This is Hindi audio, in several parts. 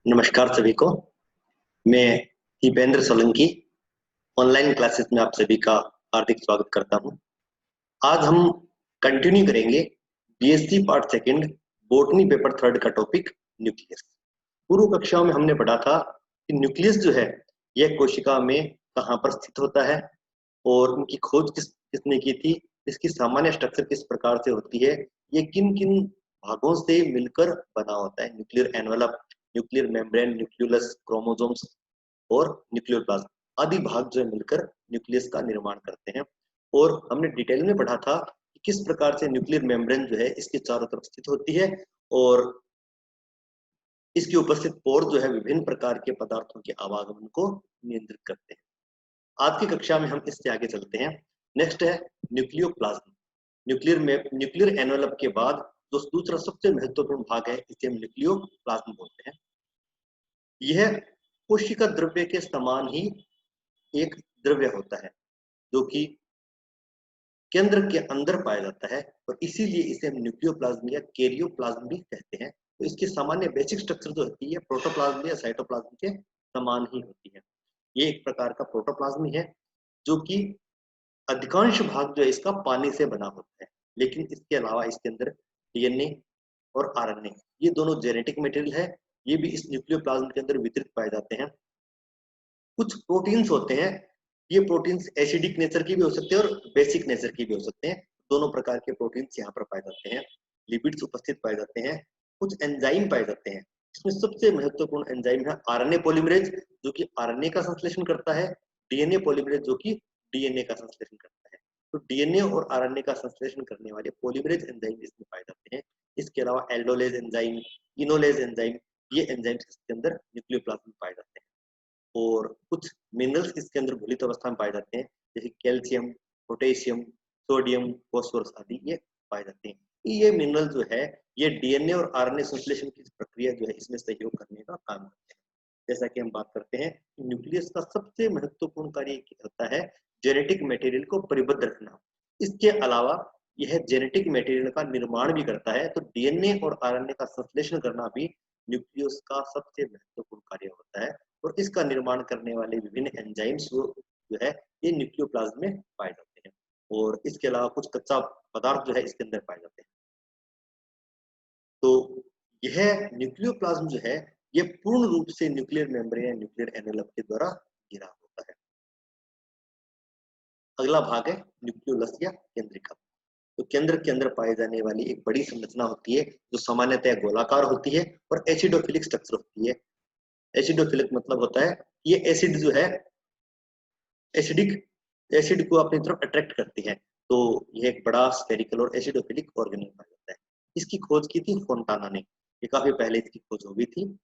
नमस्कार सभी को। मैं दीपेंद्र सोलंकी ऑनलाइन क्लासेस में आप सभी का हार्दिक स्वागत करता हूं। आज हम कंटिन्यू करेंगे BSc part second botany paper third का टॉपिक न्यूक्लियस। पूर्व कक्षाओं में हमने पढ़ा था कि न्यूक्लियस जो है यह कोशिका में कहाँ पर स्थित होता है और उनकी खोज किसने की थी, इसकी सामान्य स्ट्रक्चर किस प्रकार से होती है, ये किन किन भागों से मिलकर बना होता है। Nuclear envelope, nuclear membrane, nucleolus, chromosomes और न्यूक्लियोप्लाज्म आदि भाग जो है मिलकर न्यूक्लियस का निर्माण करते हैं। और हमने डिटेल में पढ़ा था कि किस प्रकार से न्यूक्लियर मेम्ब्रेन जो है इसके चारों तरफ स्थित होती है और इसके उपस्थित पोर जो है विभिन्न प्रकार के पदार्थों के आवागमन को नियंत्रित करते हैं। आज की कक्षा में हम इससे आगे चलते हैं। नेक्स्ट है न्यूक्लियोप्लाज्म। न्यूक्लियर एनवलप के बाद जो दूसरा सबसे महत्वपूर्ण भाग है इसे हम न्यूक्लियोप्लाज्म बोलते हैं। यह कोशिका द्रव्य के समान ही एक द्रव्य होता है जो कि केंद्र के अंदर पाया जाता है और इसीलिए इसे हम न्यूक्लियोप्लाज्म या कैरियोप्लाज्म भी कहते हैं। तो इसकी सामान्य बेसिक स्ट्रक्चर जो होती है प्रोटोप्लाज्म या साइटोप्लाज्म के समान ही होती है। ये एक प्रकार का प्रोटोप्लाज्म ही है जो कि अधिकांश भाग जो है इसका पानी से बना होता है, लेकिन इसके अलावा इसके अंदर डीएनए और आरएनए ये दोनों जेनेटिक मटेरियल है, ये भी इस न्यूक्लियोप्लाज्म के अंदर वितरित पाए जाते हैं। कुछ प्रोटीन्स होते हैं, ये प्रोटीन्स एसिडिक नेचर की भी हो सकते हैं और बेसिक नेचर की भी हो सकते हैं। दोनों प्रकार के प्रोटीन्स यहाँ पर पाए जाते हैं। लिपिड्स उपस्थित पाए जाते हैं, कुछ एंजाइम पाए जाते हैं। इसमें सबसे महत्वपूर्ण एंजाइम है आरएनए पॉलीमरेज जो कि आरएनए का संश्लेषण करता है, डीएनए पॉलीमरेज जो कि डीएनए का संश्लेषण करता है। तो डीएनए और आरएनए का संश्लेषण करने वाले पॉलीमरेज एंजाइम इसमें पाए जाते हैं। इसके अलावा एल्डोलेज एंजाइम, इनोलेज एंजाइम, ये एंजाइम्स इसके अंदर न्यूक्लियोप्लाज्म में पाए जाते हैं। और कुछ मिनरल्स इसके अंदर घुलित अवस्था में पाए जाते हैं, जैसे कैल्शियम, पोटेशियम, सोडियम, फॉस्फोरस आदि ये पाए जाते हैं। ये मिनरल जो है ये डीएनए और आरएनए संश्लेषण की प्रक्रिया जो है इसमें सहयोग करने का काम करते हैं। जैसा कि हम बात करते हैं, न्यूक्लियस का सबसे महत्वपूर्ण कार्य होता है जेनेटिक मटेरियल को परिबद्ध रखना। इसके अलावा यह जेनेटिक मटेरियल का निर्माण भी करता है। तो डीएनए और आरएनए का संश्लेषण करना भी न्यूक्लियस का सबसे महत्वपूर्ण कार्य होता है और इसका निर्माण करने वाले विभिन्न एंजाइम्स जो है ये न्यूक्लियोप्लाज्म में पाए जाते हैं। और इसके अलावा कुछ कच्चा पदार्थ जो है इसके अंदर पाए जाते हैं। तो यह न्यूक्लियोप्लाज्म जो है ये पूर्ण रूप से न्यूक्लियर मेम्ब्रेन या न्यूक्लियर एनवलप के द्वारा घिरा होता है। अगला भाग है न्यूक्लियोलस या केंद्रिका। तो केंद्र के अंदर पाई जाने वाली एक बड़ी संरचना होती है जो सामान्यतः गोलाकार होती है और एसिडोफिलिक स्ट्रक्चर होती है। एसिडोफिलिक मतलब होता है ये एसिड जो है एसिड को अपनी तरफ अट्रैक्ट करती है। तो यह एक बड़ा स्फेरिकल और एसिडोफिलिक ऑर्गेनिल पाया जाता है। इसकी खोज की थी फोंटाना ने, ये काफी पहले इसकी खोज हो गई थी।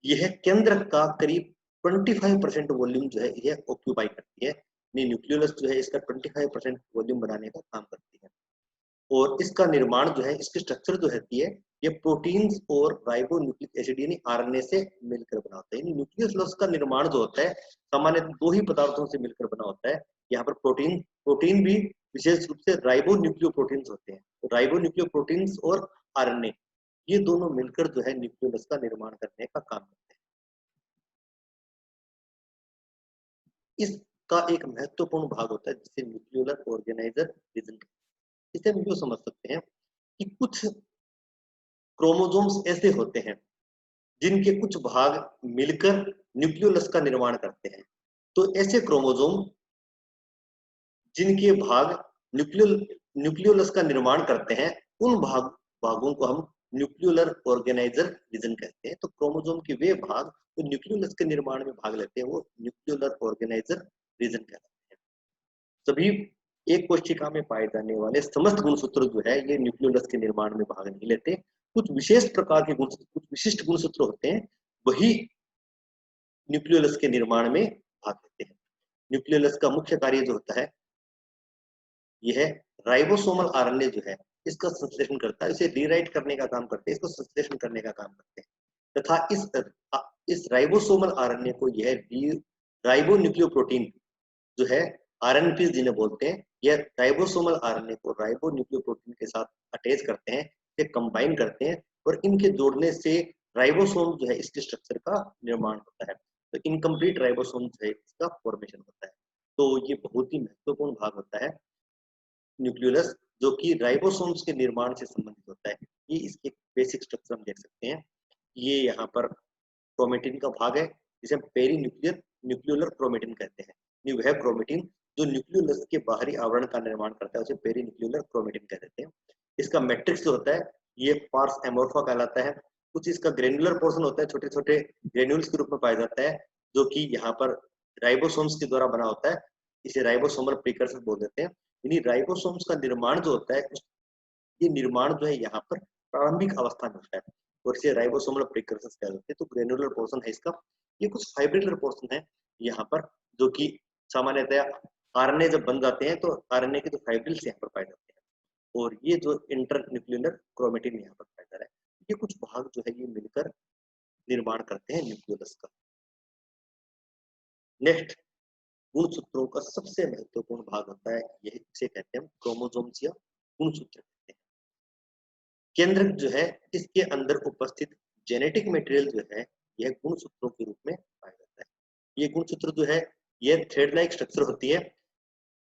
यह केंद्र का करीब 25% वॉल्यूम जो है यह ऑक्यूपाई करती है। न्यूक्लियोलस जो है इसका 25% वॉल्यूम बनाने का काम करती है। और इसका निर्माण जो है इसकी स्ट्रक्चर जो रहती है ये प्रोटीन्स और राइबो न्यूक्लिक एसिड यानी आरएनए से मिलकर बना होता है। यानी न्यूक्लियोलस का निर्माण जो होता है सामान्य दो ही पदार्थों से मिलकर बना होता है। यहाँ पर प्रोटीन भी विशेष रूप से राइबो न्यूक्लियो प्रोटीन्स होते हैं। तो राइबो न्यूक्लियो प्रोटीन्स और आरएनए ये दोनों मिलकर जो है न्यूक्लियोलस का निर्माण करने का काम करते हैं। इसका एक महत्वपूर्ण भाग होता है जिसे न्यूक्लियोलर ऑर्गेनाइजर रीजन। इसे हम यूं समझ सकते हैं कि कुछ क्रोमोसोम्स ऐसे होते हैं जिनके कुछ भाग मिलकर न्यूक्लियोलस का निर्माण करते हैं। तो ऐसे क्रोमोसोम जिनके भाग न्यूक्लियोलस का निर्माण करते हैं उन भागों को हम न्यूक्लियोलर ऑर्गेनाइजर रीजन कहते हैं। तो क्रोमोसोम के वे भाग जो न्यूक्लियोलस के निर्माण में भाग लेते हैं वो न्यूक्लियोलर ऑर्गेनाइजर रीजन कहलाते हैं। सभी एक कोशिका में पाए जाने वाले समस्त गुणसूत्र जो है ये न्यूक्लियोलस के निर्माण में भाग नहीं लेते। कुछ विशेष प्रकार के कुछ विशिष्ट गुणसूत्र होते हैं वही न्यूक्लियोलस के निर्माण में भाग लेते हैं। न्यूक्लियोलस का मुख्य कार्य जो होता है यह राइबोसोमल आरएनए जो है इसका संश्लेषण करता है, इसे रीराइट करने का काम करते हैं, इसको संश्लेषण करने का काम करते हैं। तथा इस राइबोसोमल आरएनए को यह राइबो न्यूक्लियो प्रोटीन जो है आरएनपी जिन्हें बोलते हैं, यह राइबोसोमल आरएनए को राइबो न्यूक्लियो प्रोटीन के साथ अटैच करते हैं, इसे कंबाइन करते हैं और इनके जोड़ने से राइबोसोम जो है इसके स्ट्रक्चर का निर्माण होता है। तो इनकम्प्लीट राइबोसोम जो है इसका फॉर्मेशन होता है। तो ये बहुत ही महत्वपूर्ण भाग होता है न्यूक्लियोलस, जो कि राइबोसोम्स के निर्माण से संबंधित होता है। ये इसके बेसिक स्ट्रक्चर हम देख सकते हैं। ये यहाँ पर क्रोमेटिन का भाग है जिसे हम पेरी न्यूक्लियोलर क्रोमेटिन कहते हैं। ये वह क्रोमेटिन जो न्यूक्लियोलस के बाहरी आवरण का निर्माण करता है उसे पेरी न्यूक्लियोलर क्रोमेटिन कह देते हैं। इसका मैट्रिक्स जो होता है ये पार्स एमोर्फा कहलाता है। कुछ इसका ग्रेनुलर पोर्शन होता है, छोटे छोटे ग्रेन्यूल्स के रूप में पाया जाता है, जो कि यहाँ पर राइबोसोम्स के द्वारा बना होता है। इसे राइबोसोमल प्रीकर्सर बोल देते हैं। यानी राइबोसोम्स का निर्माण जो होता है ये निर्माण जो है यहाँ पर प्रारंभिक अवस्था में होता है और इसे राइबोसोमल प्रीकर्सर्स कह देते हैं। तो ग्रेनुलर पोर्शन है इसका। ये कुछ फाइब्रिलर पोर्शन है यहाँ पर, जो कि सामान्यतया आरएनए जब बन जाते हैं तो आरएनए के जो फाइब्रिल्स यहाँ पर पाए जाते हैं और ये जो इंटरन्यूक्लियोलर क्रोमेटिन यहाँ पर पाया जा रहा है, ये कुछ भाग जो है ये मिलकर निर्माण करते हैं न्यूक्लियोलस का। नेक्स्ट, गुणसूत्रों का सबसे महत्वपूर्ण भाग होता है, यही इसे कहते हैं क्रोमोसोम्स या गुणसूत्र कहते हैं। केंद्रक जो है इसके अंदर उपस्थित जेनेटिक मटेरियल जो है यह गुणसूत्रों के रूप में पाया जाता है। ये गुणसूत्र जो है यह थ्रेड लाइक स्ट्रक्चर होती है।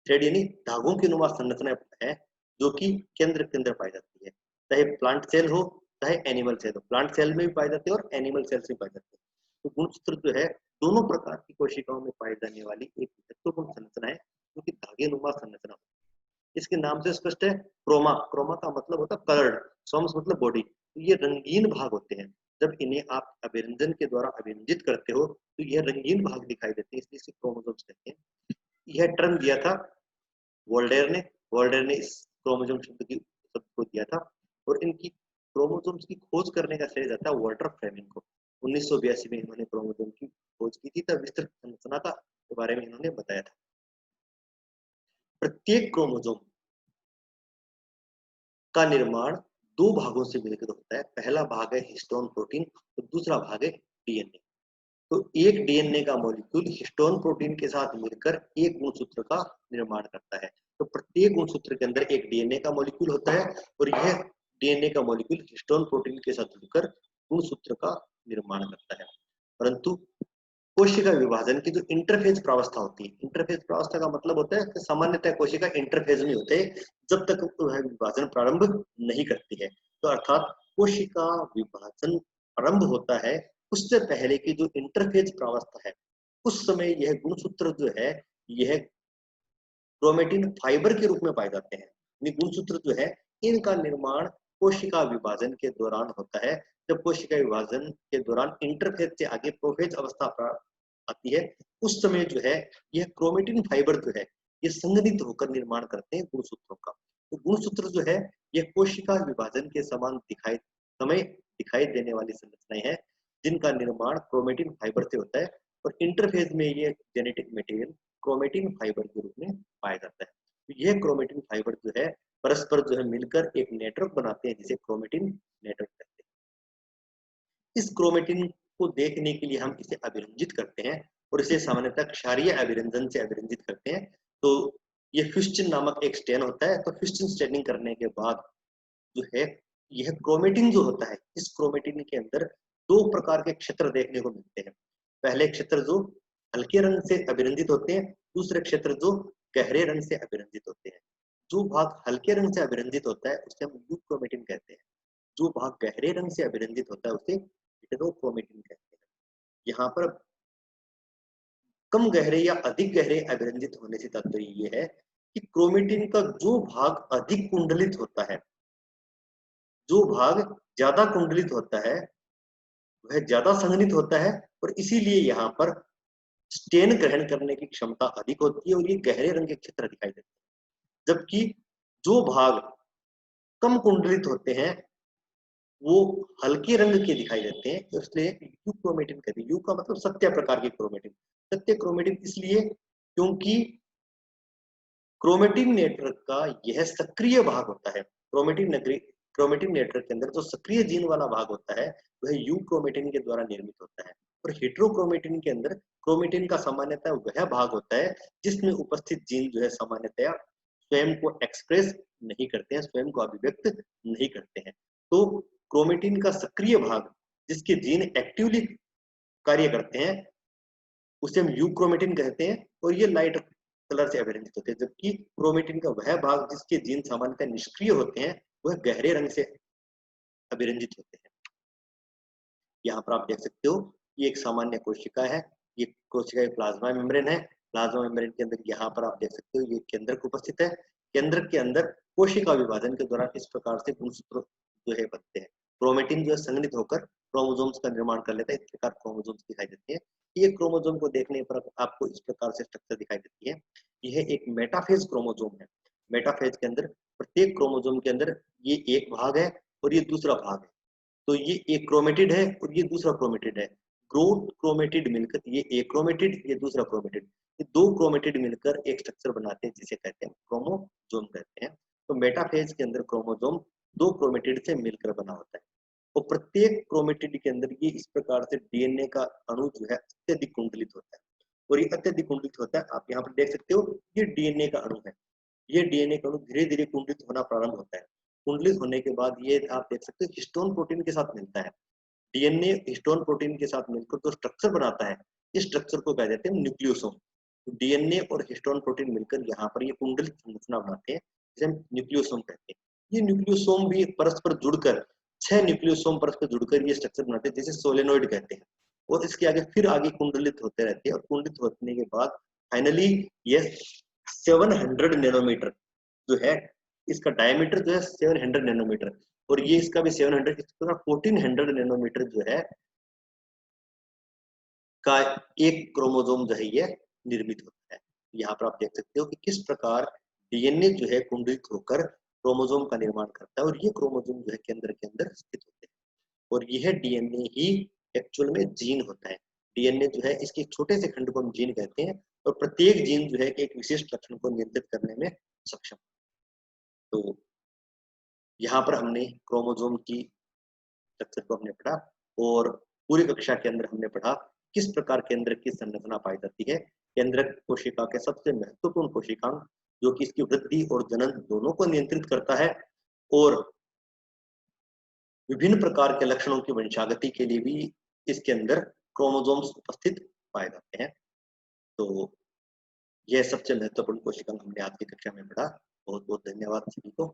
थ्रेड यानी धागों की नुमा संरचना है जो कि केंद्र के अंदर पाई जाती है, चाहे प्लांट सेल हो चाहे एनिमल सेल हो। प्लांट सेल में भी पाई जाती है और एनिमल सेल्स में पाई जाती है। तो गुणसूत्र जो है दोनों प्रकार की कोशिकाओं में पाई जाने वाली एक महत्वपूर्ण संरचना है जो कि धागे नुमा संरचना है। इसके नाम से स्पष्ट है, क्रोमा। क्रोमा का मतलब होता है कलर्ड, सोम्स मतलब बॉडी। तो ये रंगीन भाग होते हैं। जब इन्हें आप अभिरंजन के द्वारा अभिरंजित करते हो तो यह रंगीन भाग दिखाई देते हैं, इसलिए इसे क्रोमोसोम्स कहते हैं। यह टर्म दिया था वोल्टेयर ने। वोल्टेयर ने इस क्रोमोसोम शब्द को दिया था और इनकी क्रोमोसोम्स की खोज करने का श्रेय जाता है वाल्टर फ्लेमिंग को। 1982 में इन्होंने क्रोमोसोम की खोज की थी, तब विस्तृत संरचना का के बारे में इन्होंने बताया था। प्रत्येक क्रोमोसोम का निर्माण दो भागों से मिलकर होता है। पहला भाग है हिस्टोन प्रोटीन और दूसरा भाग है डीएनए। तो एक डीएनए का मॉलिक्यूल हिस्टोन प्रोटीन के साथ मिलकर एक गुणसूत्र का निर्माण करता है। तो प्रत्येक गुणसूत्र के अंदर एक डीएनए का मॉलिक्यूल होता है और यह डीएनए का मॉलिक्यूल हिस्टोन प्रोटीन के साथ मिलकर गुणसूत्र का निर्माण करता है। परंतु कोशिका विभाजन की जो इंटरफेज प्रावस्था होती है, इंटरफेज प्रावस्था का मतलब होता है कि सामान्यतः कोशिका इंटरफेज में होते हैं जब तक वह विभाजन प्रारंभ नहीं करती है। तो अर्थात कोशिका विभाजन प्रारंभ होता है उससे पहले की जो इंटरफेज प्रावस्था है उस समय यह गुणसूत्र जो है यह क्रोमेटिन फाइबर के रूप में पाए जाते हैं। ये गुणसूत्र जो है इनका निर्माण कोशिका विभाजन के दौरान होता है। जब कोशिका विभाजन के दौरान इंटरफेज से आगे प्रोफेज अवस्था आती है उस समय जो है यह क्रोमेटिन फाइबर जो है ये संघनित होकर निर्माण करते हैं गुणसूत्रों का। तो गुणसूत्र जो है यह कोशिका विभाजन के समान दिखाई देने वाली संरचनाएं हैं जिनका निर्माण क्रोमेटिन फाइबर से होता है और इंटरफेज में ये जेनेटिक मटेरियल क्रोमेटिन फाइबर के रूप में पाया जाता है। तो यह क्रोमेटिन फाइबर जो है परस्पर जो है मिलकर एक नेटवर्क बनाते हैं जिसे क्रोमेटिन नेटवर्क कहते हैं। इस क्रोमेटिन को देखने के लिए हम इसे अभिरंजित करते हैं और इसे सामान्यतः क्षारीय अभिरंजन से अभिरंजित करते हैं। तो ये फिस्टिन नामक एक स्टेन होता है। तो फिस्टिन स्टेनिंग करने के बाद जो है यह क्रोमेटिन जो होता है इस क्रोमेटिन के अंदर दो प्रकार के क्षेत्र देखने को मिलते हैं। पहले क्षेत्र जो हल्के रंग से अभिरंजित होते हैं, दूसरे क्षेत्र जो गहरे रंग से अभिरंजित होते हैं। जो भाग हल्के रंग से अभिरंजित होता है उसे हम यूक्रोमेटिन कहते हैं। जो भाग गहरे रंग से अभिरंजित होता है उसे हेटेरोक्रोमेटिन कहते हैं। यहाँ पर कम गहरे या अधिक गहरे अभिरंजित होने से तात्पर्य ये है कि क्रोमेटिन का जो भाग अधिक कुंडलित होता है, जो भाग ज्यादा कुंडलित होता है वह ज्यादा संघनित होता है और इसीलिए यहाँ पर स्टेन ग्रहण करने की क्षमता अधिक होती है और ये गहरे रंग के क्षेत्र दिखाई देते हैं। जबकि जो भाग कम कुंडलित होते हैं वो हल्के रंग के दिखाई देते हैं, तो इसलिए यू क्रोमेटिन कहते हैं। यू का मतलब सत्य प्रकार की क्रोमेटिन। सत्य क्रोमेटिन इसलिए क्योंकि क्रोमेटिन नेटवर्क का यह सक्रिय भाग होता है। क्रोमेटिन नेटवर्क के अंदर जो सक्रिय जीन वाला भाग होता है वह यू क्रोमेटिन के द्वारा निर्मित होता है और हेटेरोक्रोमेटिन के अंदर क्रोमेटिन का सामान्यतः वह भाग होता है जिसमें उपस्थित जीन जो है सामान्यतया स्वयं को एक्सप्रेस नहीं करते हैं, स्वयं को अभिव्यक्त नहीं करते हैं। तो क्रोमेटिन का सक्रिय भाग जिसके जीन एक्टिवली कार्य करते हैं उसे हम यूक्रोमेटिन कहते हैं, और ये लाइट कलर से अभिरंजित होते हैं, जबकि क्रोमेटिन का वह भाग जिसके जीन सामान्यतः निष्क्रिय होते हैं वह गहरे रंग से अभिरंजित होते हैं। यहाँ पर आप देख सकते हो ये एक सामान्य कोशिका है, ये कोशिका एक प्लाज्मा मेम्ब्रेन है। प्लाज्मा मेम्ब्रेन के अंदर यहाँ पर आप देख सकते हो ये केंद्रक उपस्थित है। केंद्रक के अंदर कोशिका विभाजन के दौरान इस प्रकार से गुणसूत्र जो है बनते हैं। क्रोमेटिन जो है संघनित होकर क्रोमोसोम्स का निर्माण कर लेता है, इस प्रकार क्रोमोसोम्स दिखाई देते हैं। ये क्रोमोसोम को देखने पर आपको इस प्रकार से स्ट्रक्चर दिखाई देती है। यह एक मेटाफेज क्रोमोसोम है। मेटाफेज के अंदर प्रत्येक क्रोमोसोम के अंदर ये एक भाग है और ये दूसरा भाग है। तो ये एक क्रोमेटिड है और ये दूसरा क्रोमेटिड है। ग्रोथ क्रोमेटिड मिलकर ये एक क्रोमेटिड, ये दूसरा क्रोमेटिड, ये दो क्रोमेटिड मिलकर एक स्ट्रक्चर बनाते हैं जिसे कहते हैं क्रोमोसोम कहते हैं। तो मेटाफेज के अंदर क्रोमोसोम दो क्रोमेटिड से मिलकर बना होता है और प्रत्येक क्रोमेटिड के अंदर ये इस प्रकार से डीएनए का अणु जो है अत्यधिक कुंडलित होता है। और ये अत्यधिक कुंडलित होता है, आप यहाँ पर देख सकते हो ये डीएनए का अणु है। ये डीएनए का अणु धीरे धीरे कुंडलित होना प्रारंभ होता है। कुंडलित होने के बाद ये आप देख सकते हो हिस्टोन प्रोटीन के साथ मिलता है। डीएनए हिस्टोन प्रोटीन के साथ मिलकर जो स्ट्रक्चर बनाता है इस स्ट्रक्चर को कह देते हैं न्यूक्लियोसोम। डीएनए और हिस्टोन प्रोटीन मिलकर यहाँ पर ये कुंडलित संरचना बनाते हैं जिसे हम न्यूक्लियोसोम कहते हैं। ये न्यूक्लियोसोम भी परस्पर जुड़कर 6 न्यूक्लियोसोम परस्पर जुड़कर ये स्ट्रक्चर बनाते हैं जिसे सोलेनोइड कहते हैं। और इसके आगे फिर आगे कुंडलित होते रहते हैं और कुंडलित होने के बाद फाइनली ये 700 नैनोमीटर जो है, इसका डायमीटर जो है 700 नैनोमीटर, और ये इसका भी 700, इस तरह 1400 नैनोमीटर जो है का एक क्रोमोसोम जो है ये निर्मित होता है। यहाँ पर आप देख सकते हो कि किस प्रकार डीएनए जो है कुंडलित होकर क्रोमोसोम का निर्माण करता है और ये क्रोमोसोम जो है केंद्र के अंदर स्थित होते हैं और यह डीएनए ही एक्चुअल में जीन होता है। डीएनए जो है इसके छोटे से खंड को हम जीन कहते हैं और प्रत्येक जीन जो है एक विशिष्ट लक्षण को नियंत्रित करने में सक्षम। तो यहाँ पर हमने क्रोमोसोम की स्ट्रक्चर को हमने पढ़ा और पूरी कक्षा के अंदर हमने पढ़ा किस प्रकार केंद्र की संरचना पाई जाती है। केंद्र कोशिका के सबसे महत्वपूर्ण कोशिकांग जो कि इसकी वृद्धि और जनन दोनों को नियंत्रित करता है और विभिन्न प्रकार के लक्षणों की वंशागति के लिए भी इसके अंदर क्रोमोसोम्स उपस्थित पाए जाते हैं। तो यह सबसे महत्वपूर्ण कोशिकांग हमने आज की कक्षा में पढ़ा। बहुत बहुत धन्यवाद सभी को।